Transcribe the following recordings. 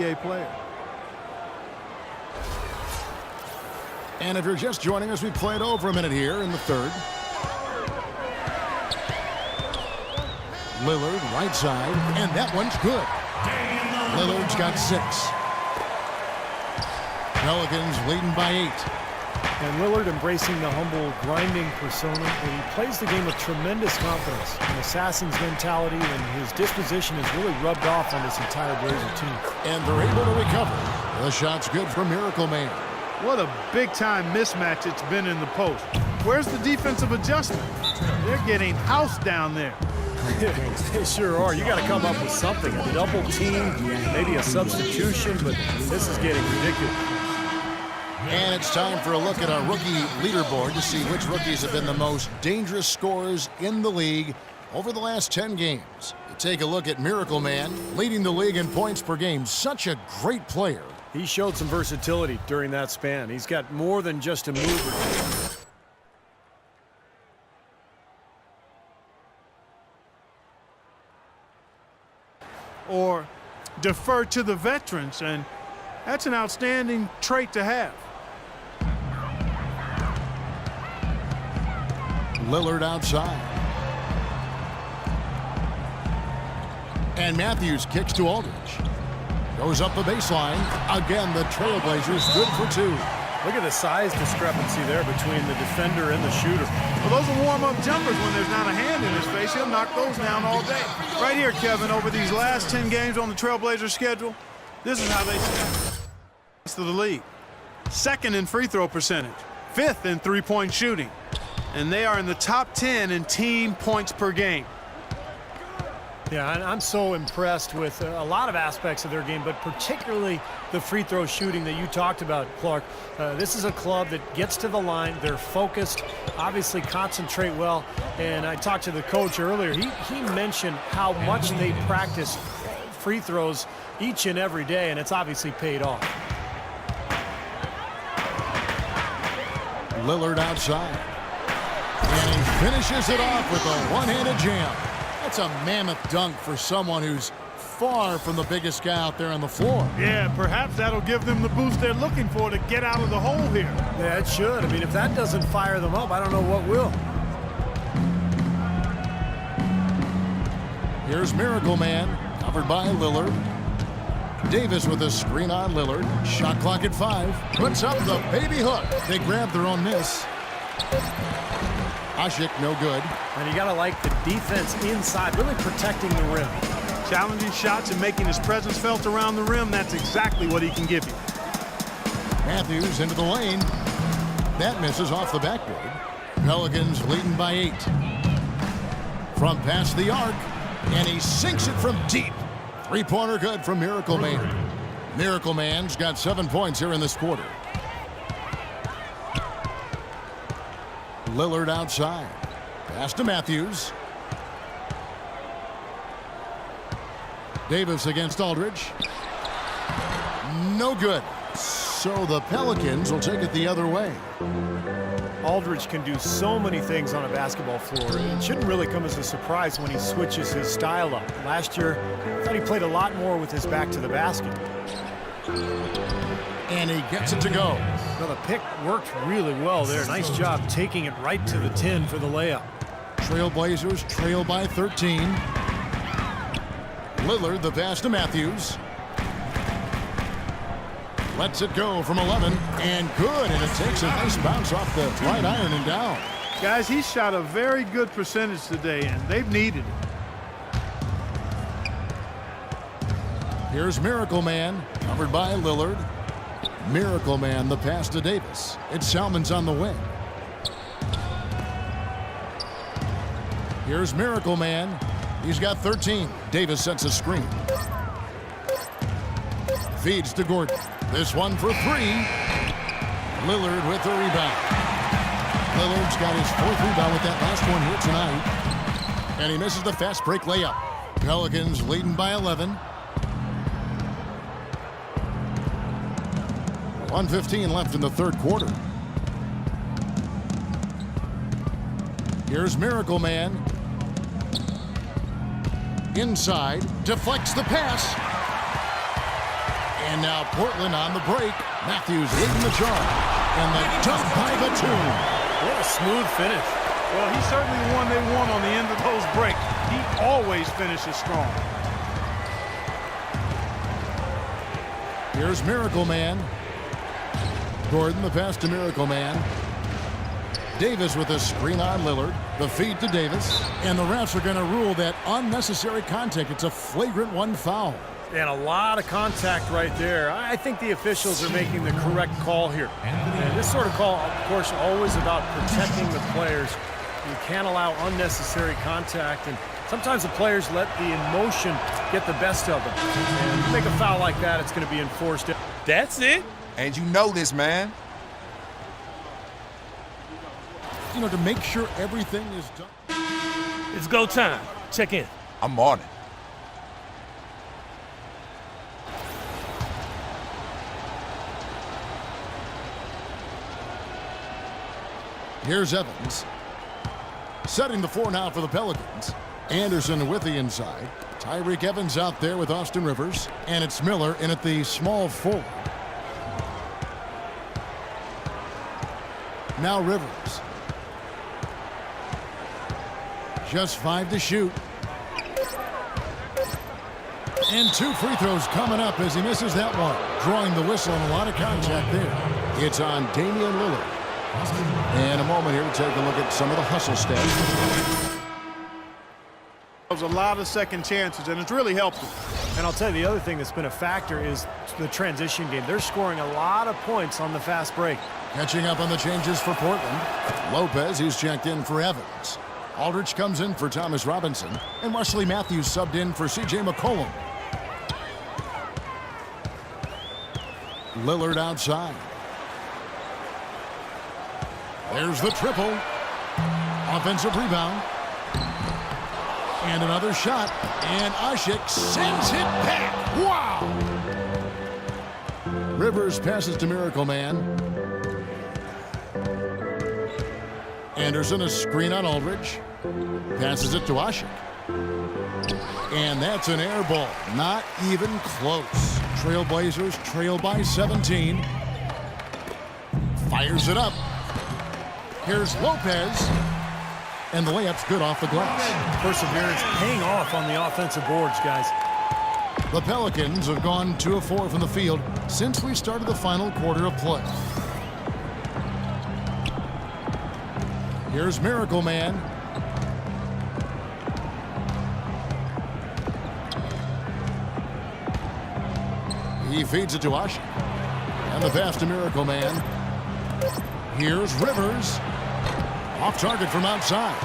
NBA player. And if you're just joining us, we played over a minute here in the third. Lillard, right side, and that one's good. Lillard's got 6. Pelicans leading by 8. And Lillard embracing the humble, grinding persona, and he plays the game with tremendous confidence. An assassin's mentality, and his disposition has really rubbed off on this entire Blazer team. And they're able to recover. The shot's good for Miracle Man. What a big-time mismatch it's been in the post. Where's the defensive adjustment? They're getting housed down there. They sure are. You got to come up with something. A double team, maybe a substitution, but this is getting ridiculous. And it's time for a look at our rookie leaderboard to see which rookies have been the most dangerous scorers in the league over the last 10 games. You take a look at Miracle Man, leading the league in points per game. Such a great player. He showed some versatility during that span. He's got more than just a mover. Or defer to the veterans, and that's an outstanding trait to have. Lillard outside. And Matthews kicks to Aldridge. Goes up the baseline. Again, the Trailblazers good for 2. Look at the size discrepancy there between the defender and the shooter. Well, those are warm-up jumpers. When there's not a hand in his face, he'll knock those down all day. Right here, Kevin, over these last 10 games on the Trailblazers schedule, this is how they stand. Rest of the league. 2nd in free throw percentage. 5th in three-point shooting. And they are in the top 10 in team points per game. Yeah, and I'm so impressed with a lot of aspects of their game, but particularly the free throw shooting that you talked about, Clark. This is a club that gets to the line. They're focused, obviously concentrate well. And I talked to the coach earlier. He mentioned how much they practice free throws each and every day, and it's obviously paid off. Lillard outside. And he finishes it off with a one-handed jam. That's a mammoth dunk for someone who's far from the biggest guy out there on the floor. Yeah, perhaps that'll give them the boost they're looking for to get out of the hole here. Yeah, it should. I mean, if that doesn't fire them up, I don't know what will. Here's Miracle Man, covered by Lillard. Davis with a screen on Lillard. Shot clock at 5. Puts up the baby hook. They grab their own miss. Asik, no good. And you got to like the defense inside, really protecting the rim. Challenging shots and making his presence felt around the rim, that's exactly what he can give you. Matthews into the lane. That misses off the backboard. Pelicans leading by 8. From past the arc, and he sinks it from deep. Three-pointer good from Miracle Man. Miracle Man's got 7 points here in this quarter. Lillard outside. Pass to Matthews. Davis against Aldridge. No good. So the Pelicans will take it the other way. Aldridge can do so many things on a basketball floor. It shouldn't really come as a surprise when he switches his style up. Last year, I thought he played a lot more with his back to the basket. And he gets it to go. Well, the pick worked really well there. Nice job taking it right to the 10 for the layup. Trailblazers trail by 13. Lillard, the pass to Matthews. Lets it go from 11, and good, and it takes a nice bounce off the right iron and down. Guys, he shot a very good percentage today, and they've needed it. Here's Miracle Man, covered by Lillard. Miracle Man, the pass to Davis. It's Salmon's on the wing. Here's Miracle Man. He's got 13. Davis sets a screen. Feeds to Gordon. This one for 3. Lillard with the rebound. Lillard's got his 4th rebound with that last one here tonight. And he misses the fast break layup. Pelicans leading by 11. 1:15 left in the third quarter. Here's Miracle Man. Inside, deflects the pass. And now Portland on the break. Matthews leading the charge. And the dunk by Batum. What a smooth finish. Well, he's certainly the one they want on the end of those breaks. He always finishes strong. Here's Miracle Man. Gordon, the pass to Miracle Man. Davis with a screen on Lillard. The feed to Davis. And the refs are going to rule that unnecessary contact. It's a flagrant 1 foul. And a lot of contact right there. I think the officials are making the correct call here. And this sort of call, of course, always about protecting the players. You can't allow unnecessary contact. And sometimes the players let the emotion get the best of them. And if you make a foul like that, it's going to be enforced. That's it. And you know this, man. You know, to make sure everything is done. It's go time. Check in. I'm on it. Here's Evans. Setting the floor now for the Pelicans. Anderson with the inside. Tyreke Evans out there with Austin Rivers. And it's Miller in at the small forward. Now Rivers. Just 5 to shoot. And 2 free throws coming up as he misses that one. Drawing the whistle and a lot of contact there. It's on Damian Lillard. And a moment here to take a look at some of the hustle stats. There's a lot of second chances, and it's really helped them. And I'll tell you, the other thing that's been a factor is the transition game. They're scoring a lot of points on the fast break. Catching up on the changes for Portland. Lopez, he's checked in for Evans. Aldridge comes in for Thomas Robinson. And Wesley Matthews subbed in for C.J. McCollum. Lillard outside. There's the triple. Offensive rebound. And another shot. And Ashik sends it back. Wow! Rivers passes to Miracle Man. Anderson, a screen on Aldridge. Passes it to Ashik. And that's an air ball. Not even close. Trailblazers trail by 17. Fires it up. Here's Lopez. And the layup's good off the glass. Perseverance paying off on the offensive boards, guys. The Pelicans have gone 2 of 4 from the field since we started the final quarter of play. Here's Miracle Man. He feeds it to Ashik. And the pass to Miracle Man. Here's Rivers. Off target from outside.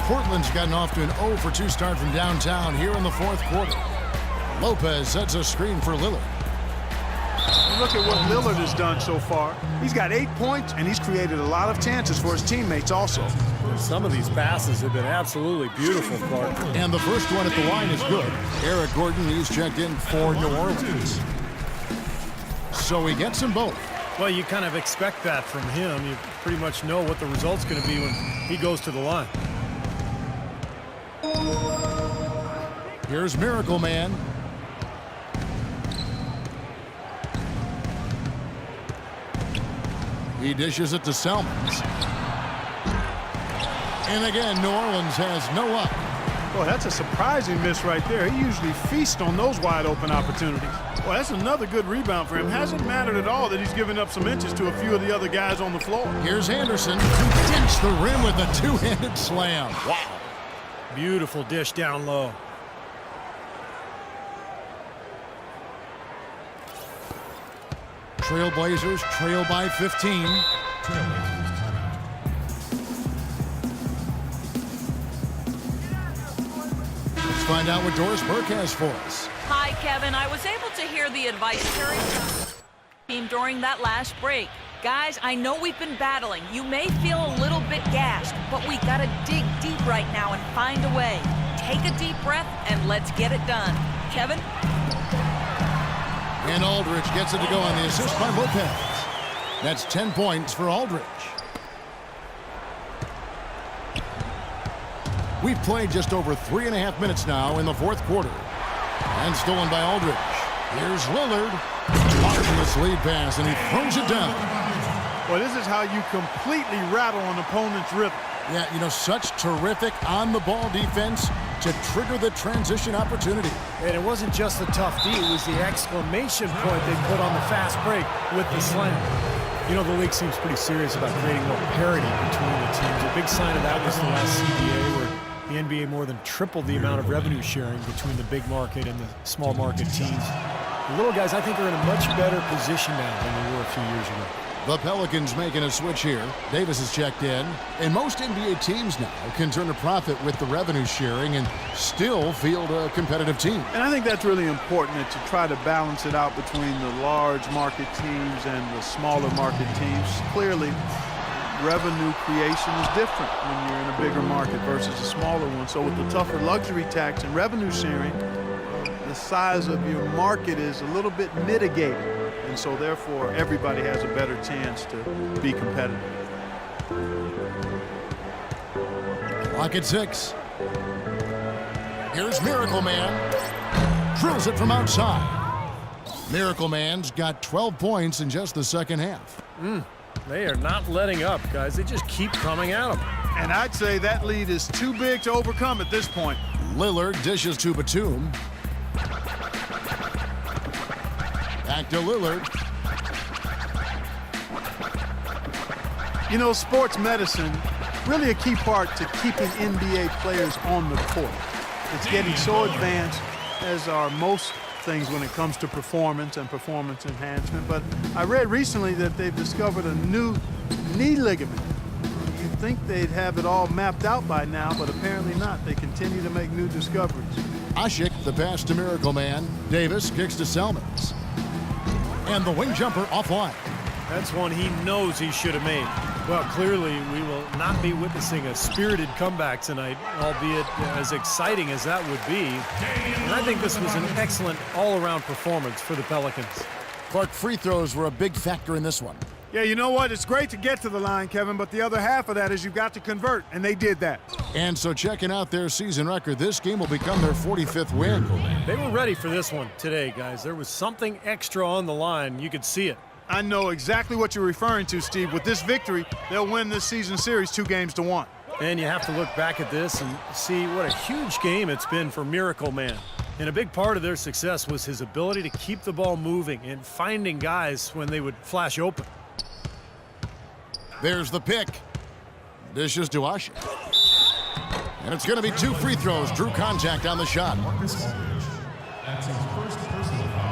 Portland's gotten off to an 0 for 2 start from downtown here in the 4th quarter. Lopez sets a screen for Lillard. Look at what Lillard has done so far. He's got 8 points, and he's created a lot of chances for his teammates also. Some of these passes have been absolutely beautiful, Clark. And the first one at the line is good. Eric Gordon, he's checked in for New Orleans. So he gets them both. Well, you kind of expect that from him. You pretty much know what the result's going to be when he goes to the line. Here's Miracle Man. He dishes it to Selmans. And again, New Orleans has no luck. Boy, that's a surprising miss right there. He usually feasts on those wide open opportunities. Well, that's another good rebound for him. Hasn't mattered at all that he's given up some inches to a few of the other guys on the floor. Here's Anderson, who dinks the rim with a 2-handed slam. Wow. Beautiful dish down low. Trailblazers trail by 15. Let's find out what Doris Burke has for us. Hi, Kevin. I was able to hear the advice team during that last break. Guys, I know we've been battling. You may feel a little bit gashed, but we gotta dig deep right now and find a way. Take a deep breath and let's get it done. Kevin? And Aldridge gets it to go on the assist by Lopez. That's 10 points for Aldridge. We've played just over 3.5 minutes now in the 4th quarter. And stolen by Aldridge. Here's Lillard. Marvelous lead pass, and he throws it down. Well, this is how you completely rattle an opponent's rhythm. Yeah, you know, such terrific on-the-ball defense to trigger the transition opportunity. And it wasn't just the tough D, it was the exclamation point they put on the fast break with the slam. You know, the league seems pretty serious about creating more parity between the teams. A big sign of that was the last CBA, where the NBA more than tripled the amount of revenue sharing between the big market and the small market teams. The little guys, I think, are in a much better position now than they were a few years ago. The Pelicans making a switch here. Davis is checked in. And most NBA teams now can turn a profit with the revenue sharing and still field a competitive team. And I think that's really important, that you try to balance it out between the large market teams and the smaller market teams. Clearly, revenue creation is different when you're in a bigger market versus a smaller one. So with the tougher luxury tax and revenue sharing, the size of your market is a little bit mitigated. And so therefore, everybody has a better chance to be competitive. Clock at 6. Here's Miracle Man. Drills it from outside. Miracle Man's got 12 points in just the second half. They are not letting up, guys. They just keep coming at them. And I'd say that lead is too big to overcome at this point. Lillard dishes to Batum. Back to Lillard. You know, sports medicine, really a key part to keeping NBA players on the court. It's getting so advanced, as are most things when it comes to performance and performance enhancement. But I read recently that they've discovered a new knee ligament. You'd think they'd have it all mapped out by now, but apparently not. They continue to make new discoveries. Asik, the pass to Miracle Man. Davis kicks to Selmans. And the wing jumper offline. That's one he knows he should have made. Well, clearly, we will not be witnessing a spirited comeback tonight, albeit as exciting as that would be. And I think this was an excellent all-around performance for the Pelicans. Clark, free throws were a big factor in this one. Yeah, you know what? It's great to get to the line, Kevin, but the other half of that is you've got to convert, and they did that. And so checking out their season record, this game will become their 45th win. They were ready for this one today, guys. There was something extra on the line. You could see it. I know exactly what you're referring to, Steve. With this victory, they'll win this season series 2-1. And you have to look back at this and see what a huge game it's been for Miracle Man. And a big part of their success was his ability to keep the ball moving and finding guys when they would flash open. There's the pick. Dishes to Asik. And it's going to be 2 free throws. Drew contact on the shot.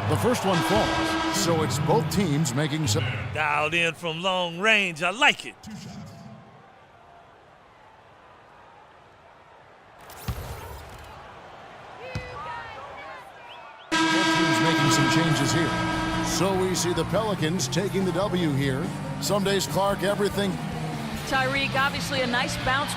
The first one falls, so it's both teams making some. Dialed in from long range. I like it. Both teams making some changes here. So we see the Pelicans taking the W here. Some days, Clark, everything. Tyreek, obviously a nice bounce.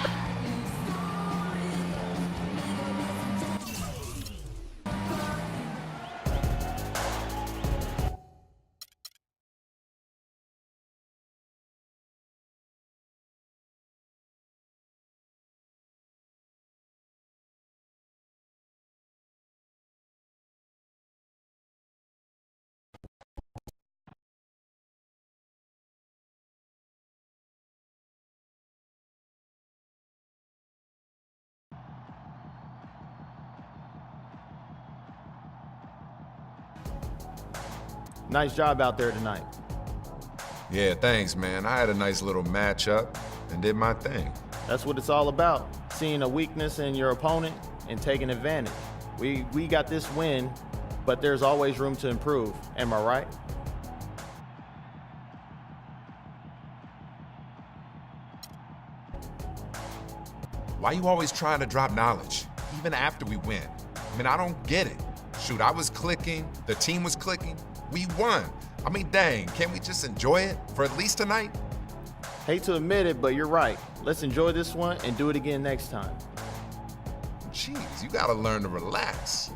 Nice job out there tonight. Yeah, thanks, man. I had a nice little matchup and did my thing. That's what it's all about, seeing a weakness in your opponent and taking advantage. We got this win, but there's always room to improve. Am I right? Why you always trying to drop knowledge, even after we win? I mean, I don't get it. Shoot, I was clicking, the team was clicking, we won. I mean, dang, can't we just enjoy it for at least tonight? Hate to admit it, but you're right. Let's enjoy this one and do it again next time. Jeez, you gotta learn to relax.